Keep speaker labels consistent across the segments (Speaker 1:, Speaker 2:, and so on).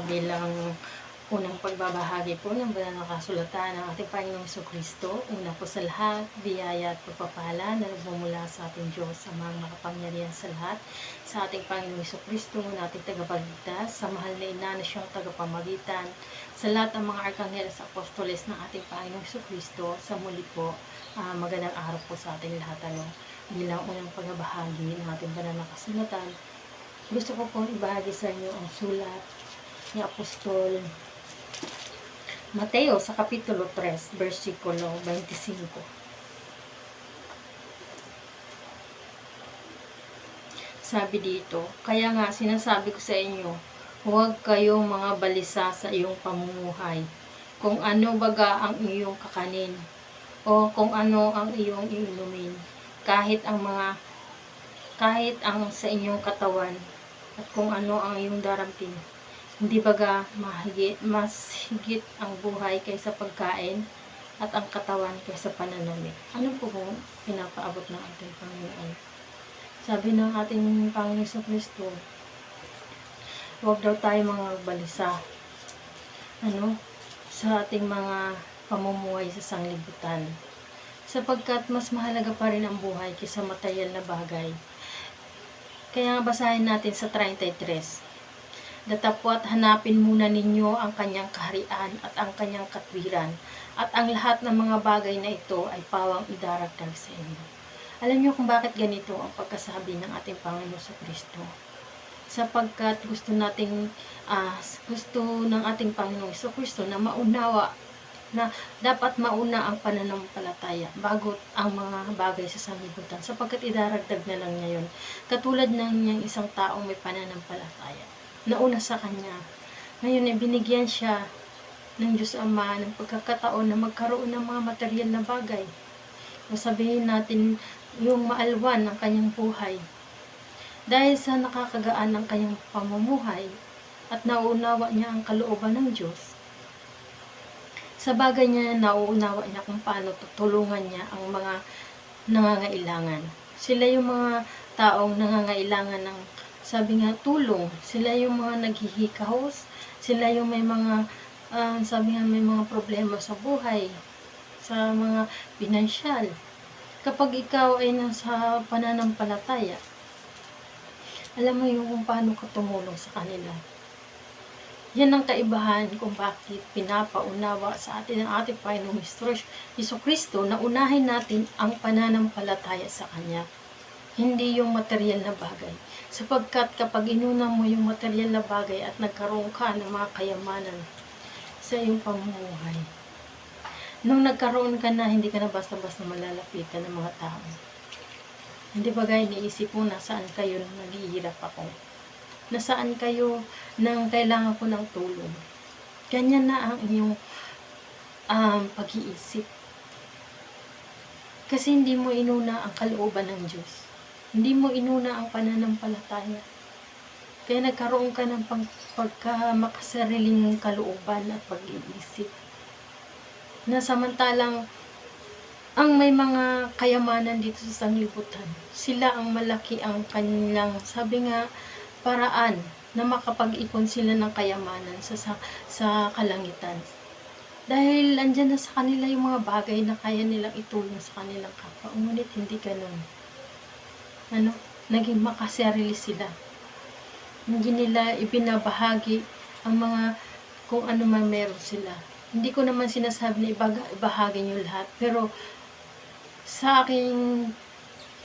Speaker 1: Bilang unang pagbabahagi po ng banal na kasulatan ng ating Panginoong Jesucristo, una po sa lahat, biyaya at pagpapala na nagmumula sa ating Diyos, Amang makapangyarihan sa lahat, sa ating Panginoong Jesucristo, na ating tagapagligtas, sa mahal na ina na siyang tagapamagitan, sa lahat ng mga arkanghel sa apostoles ng ating Panginoong Jesucristo. Sa muli po, magandang araw po sa ating lahat. Bilang unang pagbabahagi ng ating banal na kasulatan, gusto ko pong ibahagi sa inyo ang sulat ni Apostol Mateo sa Kapitulo 3, versikulo 25. Sabi dito, kaya nga sinasabi ko sa inyo, huwag kayong mga balisa sa iyong pamumuhay, kung ano baga ang iyong kakanin, o kung ano ang iyong iinumin, kahit ang sa inyong katawan, at kung ano ang iyong daramtin. Hindi baga mas higit ang buhay kaysa pagkain at ang katawan kaysa pananamit? Ano po kung pinapaabot ng ating Panginoon? Sabi ng ating Panginoon Jesucristo, huwag daw tayo mga balisa sa ating mga pamumuhay sa sanglibutan, sapagkat mas mahalaga pa rin ang buhay kaysa material na bagay. Kaya basahin natin sa 33. Datapwat hanapin muna ninyo ang kanyang kaharian at ang kanyang katwiran, at ang lahat ng mga bagay na ito ay pawang idaragdag sa inyo. Alam niyo kung bakit ganito ang pagkasabi ng ating Panginoon Jesucristo? Sapagkat gusto ng ating Panginoon Jesucristo na maunawa na dapat mauna ang pananampalataya bago ang mga bagay sa sanlibutan, sapagkat idaragdag na lang niya yun. Katulad ng isang taong may pananampalataya nauna sa kanya. Ngayon, binigyan siya ng Diyos Ama ng pagkakataon na magkaroon ng mga material na bagay. O sabihin natin, yung maalwan ng kanyang buhay. Dahil sa nakakagaan ng kanyang pamumuhay at nauunawa niya ang kalooban ng Diyos, sa bagay niya, nauunawa niya kung paano tutulungan niya ang mga nangangailangan. Sila yung mga taong nangangailangan ng, sabi nga, tulong. Sila yung mga naghihikahos. Sila yung may mga, may mga problema sa buhay, sa mga pinansyal. Kapag ikaw ay nasa pananampalataya, alam mo yung kung paano ka tumulong sa kanila. Yan ang kaibahan kung bakit pinapaunawa sa atin ang ating Panginoong Jesucristo na unahin natin ang pananampalataya sa Kanya, hindi yung material na bagay. Sapagkat kapag inuna mo yung material na bagay at nagkaroon ka ng mga kayamanan sa iyong pamumuhay, nung nagkaroon ka na, hindi ka na basta-basta malalapitan ng mga tao. Hindi ba gaya iniisip mo nasaan kayo nang naghihirap ako? Nasaan kayo nang kailangan ko ng tulong? Ganyan na ang inyong pag-iisip. Kasi hindi mo inuna ang kalooban ng Diyos. Hindi mo inuna ang pananampalataya. Kaya nagkaroon ka ng pagkamakasariling kalooban at pag-iisip. Na samantalang ang may mga kayamanan dito sa sanglibutan, sila ang malaki ang kanilang, sabi nga, paraan na makapag-ipon sila ng kayamanan sa kalangitan. Dahil andyan na sa kanila yung mga bagay na kaya nilang itulong sa kanilang kapwa. Ngunit hindi ganun. Naging makasarili sila. Hindi nila ibinabahagi ang mga kung ano man meron sila. Hindi ko naman sinasabi na ibahagi nyo lahat, pero sa aking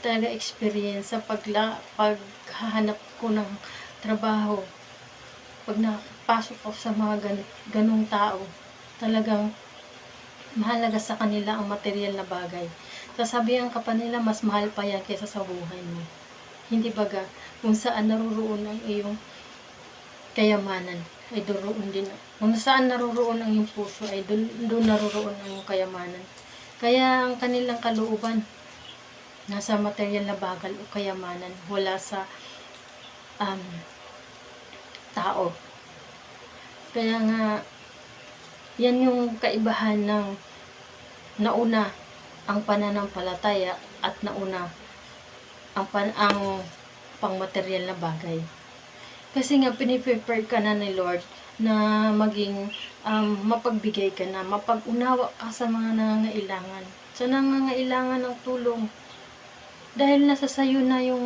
Speaker 1: talaga experience sa paghahanap ko ng trabaho, pag nakapasok ako sa mga ganong tao, talagang mahalaga sa kanila ang material na bagay. Sasabihan ka pa nila, mas mahal pa yan kaysa sa buhay mo. Hindi baga, kung saan naruroon ang iyong kayamanan, ay doon din. Kung saan naruroon ang iyong puso, ay doon naruroon ang iyong kayamanan. Kaya ang kanilang kalooban, nasa material na bagay o kayamanan, wala sa tao. Kaya nga, yan yung kaibahan ng nauna ang pananampalataya at nauna ang pangmaterial na bagay. Kasi nga, piniprepare ka na ni Lord na maging mapagbigay ka na, mapag-unawa ka sa mga nangangailangan. Sa nangangailangan ng tulong. Dahil nasa sayo na yung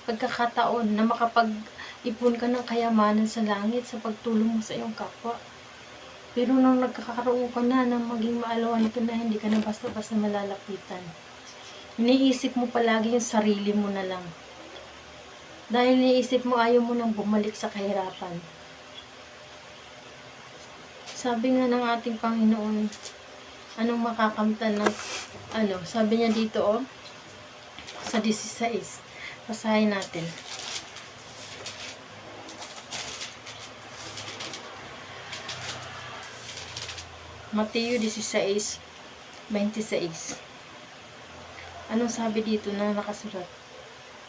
Speaker 1: pagkakataon na makapag-ipon ka ng kayamanan sa langit sa pagtulong mo sa iyong kapwa. Pero nung nagkakaroon ka na ng maging maalawan ka na, hindi ka na basta-basta malalapitan. Iniisip mo palagi yung sarili mo na lang. Dahil iniisip mo ayaw mo nang bumalik sa kahirapan. Sabi nga ng ating Panginoon, anong makakamtan ng sabi niya dito sa 16. Basahin natin. Mateo 16:26. Anong sabi dito na nakasulat?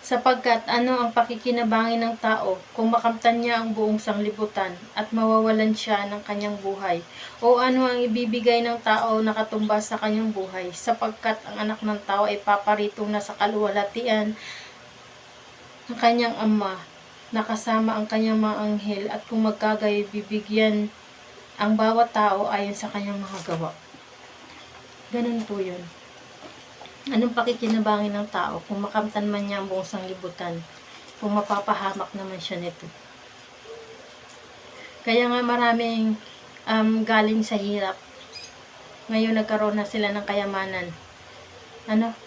Speaker 1: Sapagkat ano ang pakikinabangin ng tao kung makamtan niya ang buong sanglibutan at mawawalan siya ng kanyang buhay? O ano ang ibibigay ng tao na katumbas sa kanyang buhay? Sapagkat ang anak ng tao ay paparitong na sa kaluwalhatian ng kanyang ama, nakasama ang kanyang mga anghel, at kung magkagayoy bibigyan ang bawat tao ayon sa kanyang mga gawa. Ganun po yun. Anong pakikinabangin ng tao kung makamtan man niya ang buong sanglibutan, kung mapapahamak naman siya nito? Kaya nga maraming galing sa hirap, ngayon nagkaroon na sila ng kayamanan.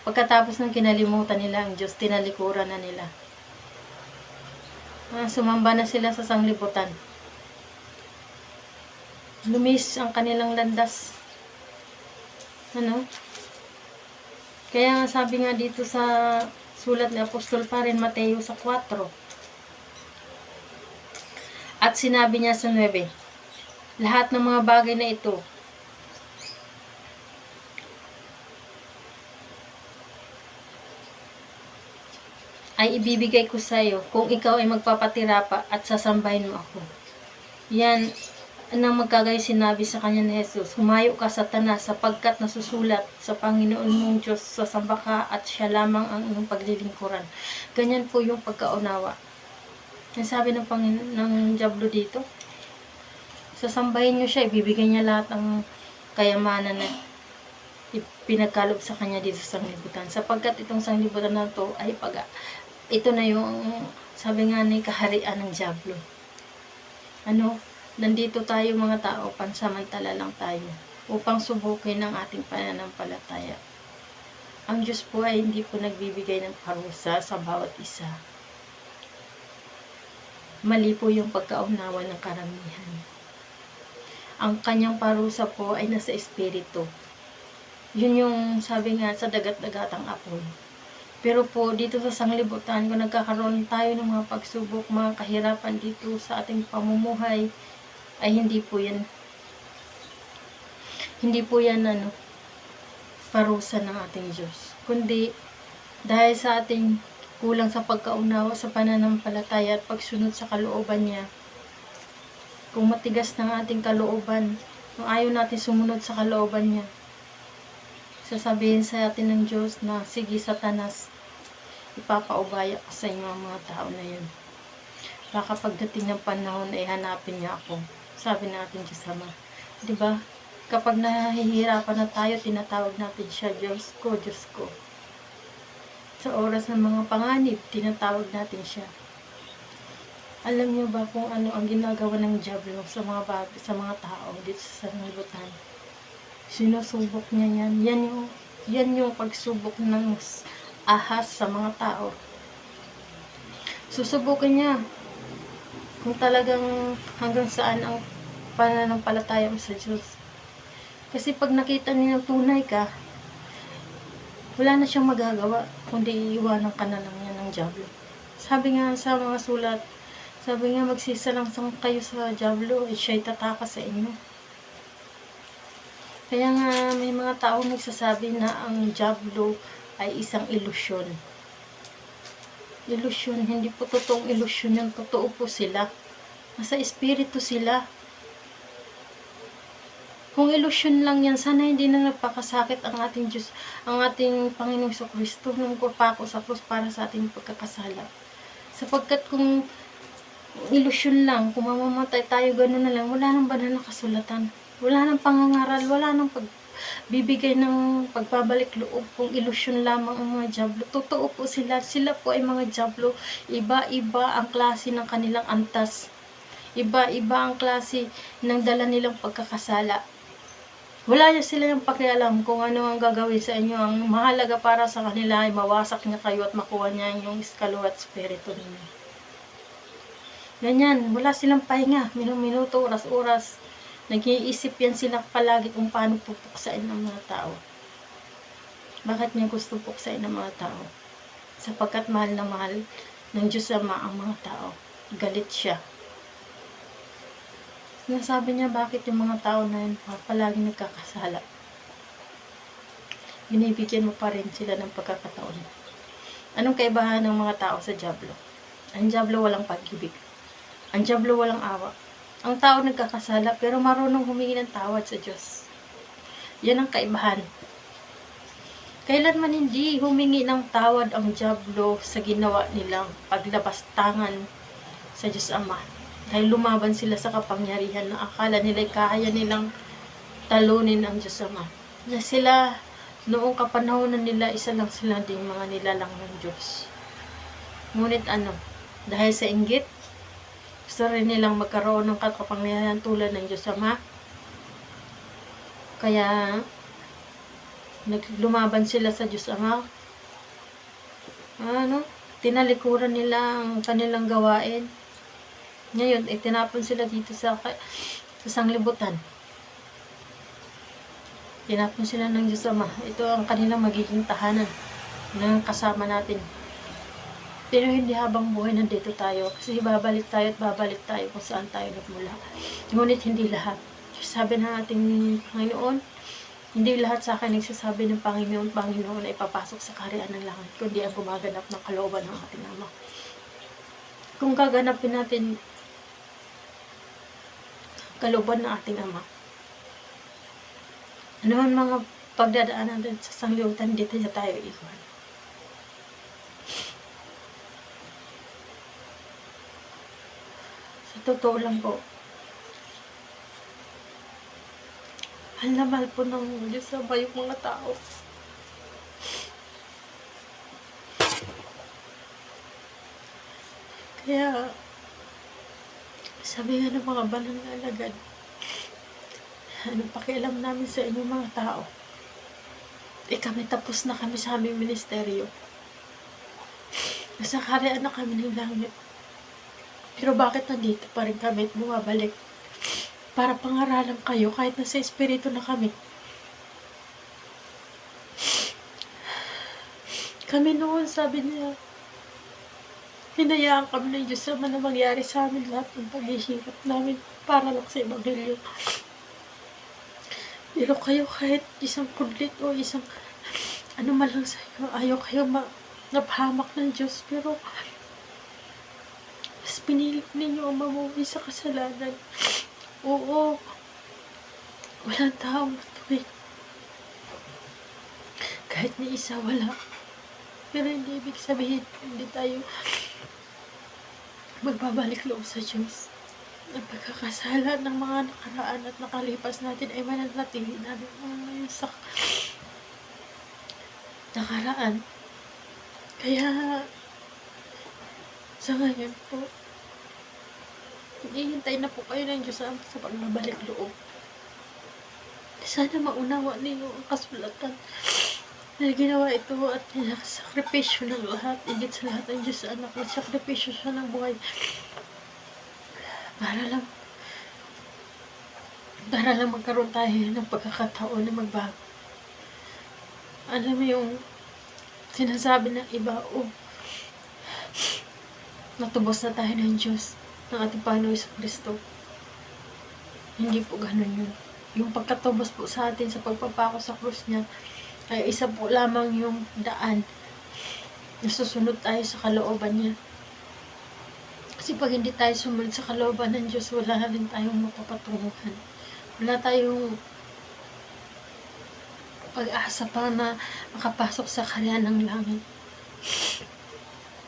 Speaker 1: Pagkatapos ng kinalimutan nila ang Diyos, tinalikuran na nila. Sumamba na sila sa sanglibutan. Lumis ang kanilang landas. Kaya nga sabi nga dito sa sulat ni Apostol pa rin, Mateo sa 4. At sinabi niya sa 9, lahat ng mga bagay na ito ay ibibigay ko sa iyo kung ikaw ay magpapatira pa at sasambahin mo ako. Yan nang magkagayoy sinabi sa kanya ni Jesus, humayo ka Satanas, sapagkat nasusulat sa Panginoon mong Diyos, sasamba ka at siya lamang ang iyong paglilingkuran. Ganyan po yung pagkaunawa. Yung sabi ng Diablo dito, sasambahin nyo siya, ibibigay niya lahat ng kayamanan na pinagkalob sa kanya dito sa sanglibutan. Sapagkat itong sanglibutan na to ay ito na yung sabi nga ni kaharian ng Diablo. Nandito tayo mga tao, pansamantala lang tayo upang subukin ang ating pananampalataya. Ang Diyos po ay hindi po nagbibigay ng parusa sa bawat isa. Mali po yung pagkaunawa ng karamihan. Ang kanyang parusa po ay nasa espiritu. Yun yung sabi nga sa dagat-dagatang apoy. Pero po dito sa sanglibutan, kung nagkakaroon tayo ng mga pagsubok, mga kahirapan dito sa ating pamumuhay, ay hindi po yan parusa ng ating Diyos, kundi dahil sa ating kulang sa pagkaunawa sa pananampalataya at pagsunod sa kalooban niya. Kung matigas ng ating kalooban, kung ayaw natin sumunod sa kalooban niya, sasabihin sa atin ng Diyos na, sige Satanas, ipapaubaya ko sa inyo ang mga tao na yun. Baka pagdating ng panahon ay hanapin niya ako. Sabi natin Diyos Ama. Diba? Kapag nahihirapan na tayo, tinatawag natin siya, Diyos ko, Diyos ko. Sa oras ng mga panganib, tinatawag natin siya. Alam niyo ba kung ano ang ginagawa ng Diablo sa mga tao dito sa sanglibutan? Sinusubok niya yan. Yan yung pagsubok ng ahas sa mga tao. Susubukan niya kung talagang hanggang saan ang pananampalataya mo sa Diyos. Kasi pag nakita niya tunay ka, wala na siyang magagawa, kundi iiwanan ka na lang yan ng Diablo. Sabi nga sa mga sulat, sabi nga magsisalangsang kayo sa Diablo, siya'y tataka sa inyo. Kaya nga may mga taong nagsasabi na ang Diablo ay isang ilusyon. Ilusyon, hindi po totoong ilusyon yan, totoo po sila. Nasa espiritu sila. Kung ilusyon lang yan, sana hindi na nagpakasakit ang ating Diyos, ang ating Panginoong Kristo nung kupako sa krus para sa ating pagkakasala. Sapagkat kung ilusyon lang, kung mamamatay tayo, gano'n na lang, wala nang banal na kasulatan. Wala nang pangangaral, wala nang pagbibigay ng pagbabalik loob, kung ilusyon lamang ang mga dyablo. Totoo po sila po ay mga dyablo. Iba-iba ang klase ng kanilang antas. Iba-iba ang klase ng dala nilang pagkakasala. Wala niya sila yung pakialam kung ano ang gagawin sa inyo. Ang mahalaga para sa kanila ay mawasak niya kayo at makuha niya yung kaluluwa at spirito ninyo. Ganyan, wala silang pahinga, minuto, oras-oras. Nag-iisip yan sila palagi kung paano pupuksain ng mga tao. Bakit niya gusto puksain ng mga tao? Sapagkat mahal na mahal ng Diyos Ama ang mga tao. Galit siya. Nasabi niya bakit yung mga tao na yun palagi nagkakasala. Binibigyan mo pa rin sila ng pagkakataon. Anong kaibahan ng mga tao sa dyablo? Ang dyablo walang pag-ibig. Ang dyablo walang awa. Ang tao nagkakasala pero marunong humingi ng tawad sa Diyos. Yan ang kaibahan. Kailanman hindi humingi ng tawad ang dyablo sa ginawa nilang paglabastangan sa Diyos Ama. Dahil lumaban sila sa kapangyarihan na akala nila kaya nilang talunin ang Diyos Ama. Na sila noong kapanahonan nila, isa lang sila ding mga nilalang ng Diyos. Ngunit dahil sa inggit, gusto rin nilang magkaroon ng kapangyarihan tulad ng Diyos Ama. Kaya naglumaban sila sa Diyos Ama. Tinalikuran nila ang kanilang gawain. Ngayon, tinapon sila dito sa sanglibutan. Tinapon sila ng Diyos Ama. Ito ang kanilang magiging tahanan ng kasama natin. Pero hindi habang buhay nandito tayo. Kasi babalik tayo kung saan tayo nagmula. Ngunit hindi lahat. Sabi ng ating Panginoon, hindi lahat sa akin nagsasabi ng Panginoon ay papasok sa kaharian ng langit, kundi ang gumaganap ng kalooban ng ating Ama. Kung gaganapin natin kalooban ng ating Ama, ano man mga pagdadaan natin sa sanglibutan, dito na tayo iwan. Totoo lang po. Mahal na mahal po ng Diyos Ama yung mga tao. Kaya, sabi nga ng mga banal na alagad, anong pakialam namin sa inyong mga tao? Kami tapos na kami sa aming ministeryo. Nasa kaharian na kami ng langit. Pero bakit nandito pa rin kami at bumabalik? Para pangaralan kayo kahit nasa espiritu na kami. Kami noon, sabi niya, hinayaan kami ng Diyos Ama na mangyari sa amin lahat ng paghihirap namin para lang sa Ebanghelyo. Pero kayo kahit isang kudlit o isang man lang sa inyo, ayaw kayo napahamak ng Diyos. Pero mas pinilit ninyo ang mamuhay sa kasalanan. Oo, walang taong matuwid. Kahit ni isa, wala. Pero hindi ibig sabihin, hindi tayo magbabalik loob sa Diyos. Ang pagkakasala ng mga nakaraan at nakalipas natin ay mananatili natin ngayon sa nakaraan. Kaya, sa ngayon po, hihintay na po kayo ng Diyos sa pagbabalik loob. Sana maunawa ninyo ang kasulatan na ginawa ito at sakripisyo ng lahat. Higit sa lahat ang Diyos sa anak na sakripisyo siya ng buhay. Para lang magkaroon tayo ng pagkakataon na magbago. Alam mo yung sinasabi ng iba, natubos na tayo ng Diyos, ng ating Panginoon Jesucristo. Hindi po ganun yun. Yung pagkatubos po sa atin sa pagpapako sa krus niya ay isa po lamang yung daan na susunod tayo sa kalooban niya. Kasi pag hindi tayo sumunod sa kalooban ng Diyos, wala na rin tayong mapapatunguhan. Wala tayong pag-asa pa na makapasok sa kaharian ng langit.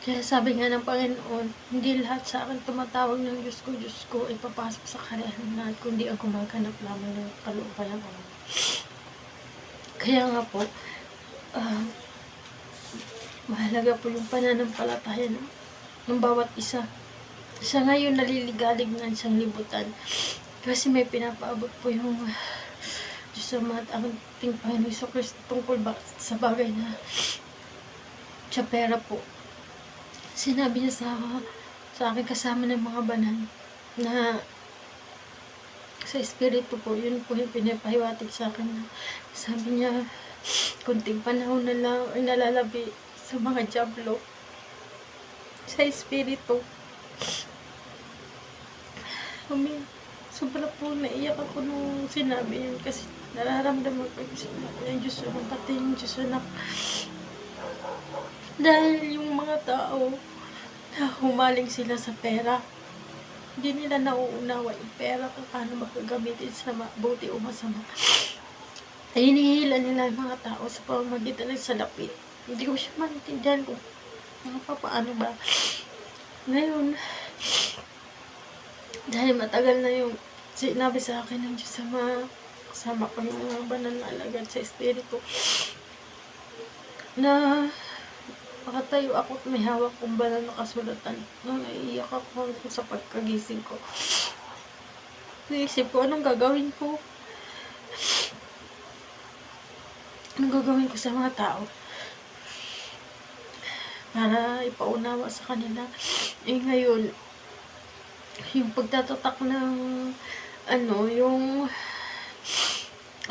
Speaker 1: Kaya sabi nga ng Panginoon, hindi lahat sa akin tumatawag ng Diyos ko, ay papasok sa kariyan lahat, kundi ang gumaganap lamang ng kalooban ng Ama. Kaya nga po, ah, mahalaga po yung pananampalataya ng bawat isa. Sa ngayon, naliligalig na isang libutan. Kasi may pinapaabot po yung Diyos Ama at ang ating Panginoon Jesucristo tungkol sa bagay na sa pera po. Sinabi niya sa akin kasama ng mga banal na sa espiritu po, yun po yung pinapahiwatig sa akin na sabi niya, kunting panahon na lang ay nalalabi sa mga dyablo sa espiritu. Sobra po naiyak ako nung sinabi yun kasi nararamdaman ko yung Diyos Anak, pati yung Diyos Anak. Dahil yung mga tao na humaling sila sa pera, hindi nila nauunawa yung pera kung paano magagamitin sa mabuti o masama. Ay hinihila nila yung mga tao sa pamamagitan ng salapi. Hindi ko siya maintindihan kung paano ba. Ngayon, dahil matagal na yung sinabi sa akin ng Diyos kasama ko yung mga banal na alagad sa espiritu na makatayo ako at may hawak kong banal na kasulatan. Nung naiiyak ako sa pagkagising ko, naisip ko, anong gagawin ko? Anong gagawin ko sa mga tao para ipaunawa sa kanila? Ngayon, yung pagtatatak ng yung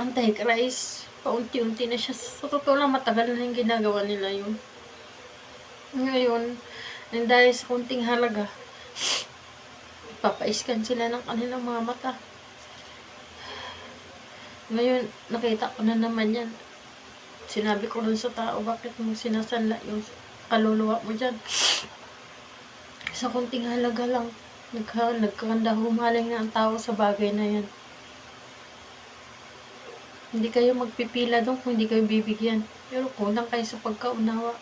Speaker 1: Antichrist, paunti-unti na siya. Sa totoo lang, matagal na yung ginagawa nila yun. Ngayon, dahil sa kunting halaga, papaiskan sila ng kanilang mga mata. Ngayon, nakita ko na naman yan. Sinabi ko dun sa tao, bakit mo sinasanla yung kaluluwa mo dyan? Sa kunting halaga lang, nagkakanda humaling na ang tao sa bagay na yan. Hindi kayo magpipila doon kung hindi kayo bibigyan. Pero kulang kayo sa pagkaunawa.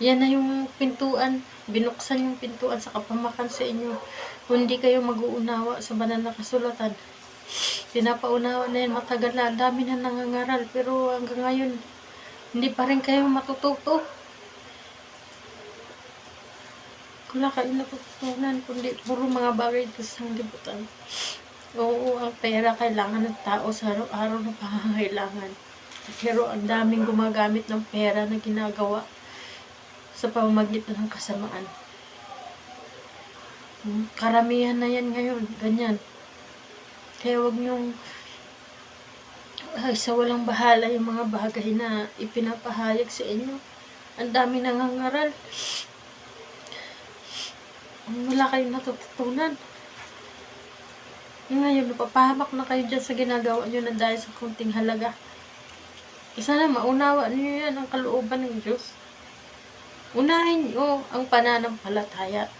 Speaker 1: Yan na yung pintuan. Binuksan yung pintuan sa kapamakan sa inyo. Kung hindi kayo mag-uunawa sa banal na kasulatan. Pinapaunawa na yan matagal na. Dami na nangangaral. Pero hanggang ngayon, hindi pa rin kayo matututo. Wala kayo natutunan. Kundi puro mga bagay ito sa libutan. Oo, ang pera kailangan ng tao sa araw-araw na pangangailangan. Pero ang daming gumagamit ng pera na ginagawa sa pamamagitan ng kasamaan. Karamihan na yan ngayon, ganyan. Kaya wag niyong sa walang bahala yung mga bagay na ipinapahayag sa inyo. Ang dami nangangaral. Wala kayong natututunan. Ngayon, napapahamak na kayo dyan sa ginagawa nyo na dahil sa kunting halaga. Sana maunawa niyo yan ang kalooban ng Diyos. Unahin niyo ang pananampalataya.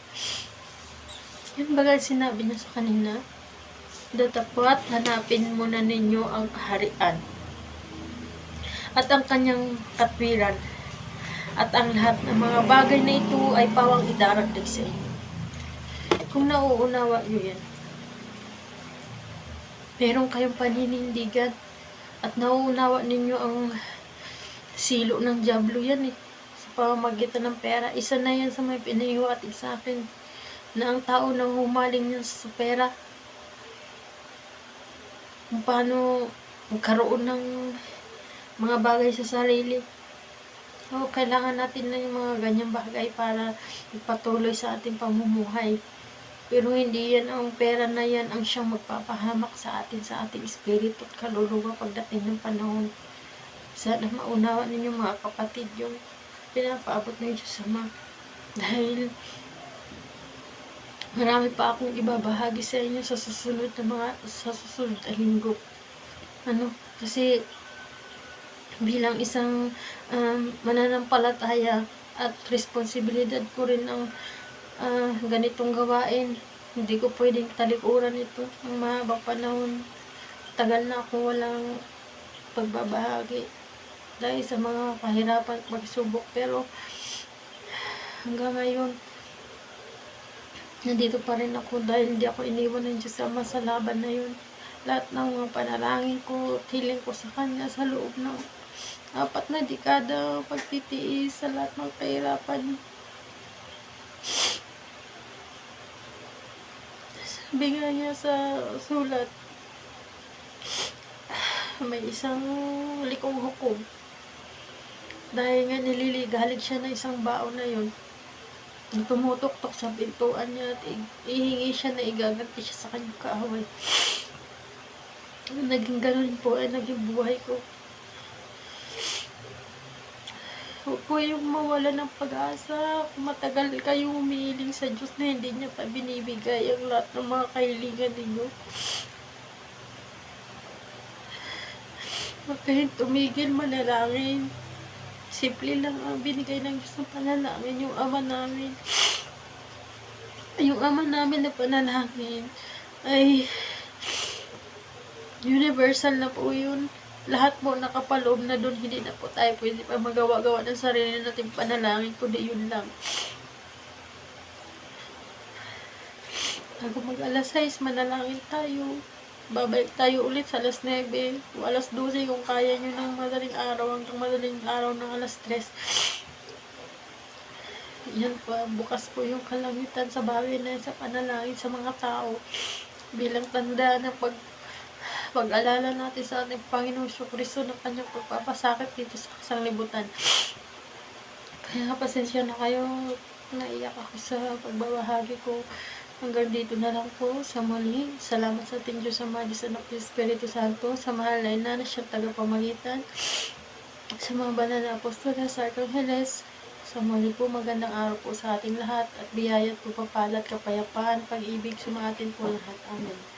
Speaker 1: Yan bagay sinabi niya sa kanina. Datapwat, hanapin muna ninyo ang kaharian at ang kanyang katwiran, at ang lahat ng mga bagay na ito ay pawang idaragdag sa inyo. Kung nauunawa nyo yan, meron kayong paninindigan at nauunawa ninyo ang silo ng dyablo yan sa pamamagitan ng pera. Isa na yan sa may pinahiwatig sa akin na ang tao nang humaling niya sa pera, kung paano magkaroon ng mga bagay sa sarili. So, kailangan natin na yung mga ganyang bagay para ipatuloy sa ating pamumuhay. Pero hindi yan ang pera na yan ang siyang magpapahamak sa atin, sa ating espiritu at kaluluwa pagdating ng panahon. Sana maunawa ninyo mga kapatid yung pinapaabot ng Diyos Ama. Dahil marami pa akong ibabahagi sa inyo sa susunod na linggo. Kasi bilang isang mananampalataya at responsibilidad ko rin ang ganitong gawain. Hindi ko pwedeng talikuran ito ng mahabang panahon. Tagal na akong walang pagbabahagi dahil sa mga kahirapan at pagsubok. Pero hanggang ngayon, nandito pa rin ako dahil hindi ako iniwan ng Diyos Ama sa laban na yun. Lahat ng mga panalangin ko, hiling ko sa Kanya sa loob ng 4 na dekada pagtitiis sa lahat ng kahirapan. Sabi nga niya sa sulat, may isang likong hukom. Dahil nga nililigalig siya ng isang baon na yun, tumutok-tok sa pintuan niya at ihingi siya na igaganti siya sa kanyang kaaway. Naging ganun po ay naging buhay ko. Huwag po yung mawala ng pag-asa. Kung matagal kayong humihiling sa Diyos na hindi niya pa binibigay ang lahat ng mga kahilingan ninyo, huwag kayong tumigil manalangin. Simple lang ang binigay ng Diyos ng panalangin, yung Ama namin. Yung Ama namin na panalangin ay universal na po yun. Lahat po nakapaloob na doon, hindi na po tayo pwede pa magawa-gawa ng sarili nating panalangin, kundi yun lang. Bago mag-alas 6, manalangin tayo. Babalik tayo ulit sa alas 9 o alas 12 kung kaya nyo ng madaling araw hanggang madaling araw ng alas 3. Yan po, bukas po yung kalangitan sa bagay na sa panalangin sa mga tao bilang tanda ng pag-alala natin sa ating Panginoong Kristo ng kanyang pagpapasakit dito sa sanglibutan. Kaya pasensya na kayo, naiyak ako sa pagbabahagi ko. Hanggang dito na lang po sa muli. Salamat sa ating Diyos Ama, Diyos Anak, Diyos Espiritu Santo, sa mahal na ina na siyang tagapamagitan, sa mga banal na apostol sa Arcangheles. Sa muli po, magandang araw po sa ating lahat at biyaya at pagpapala at kapayapaan, pag-ibig sumatin po lahat. Amen.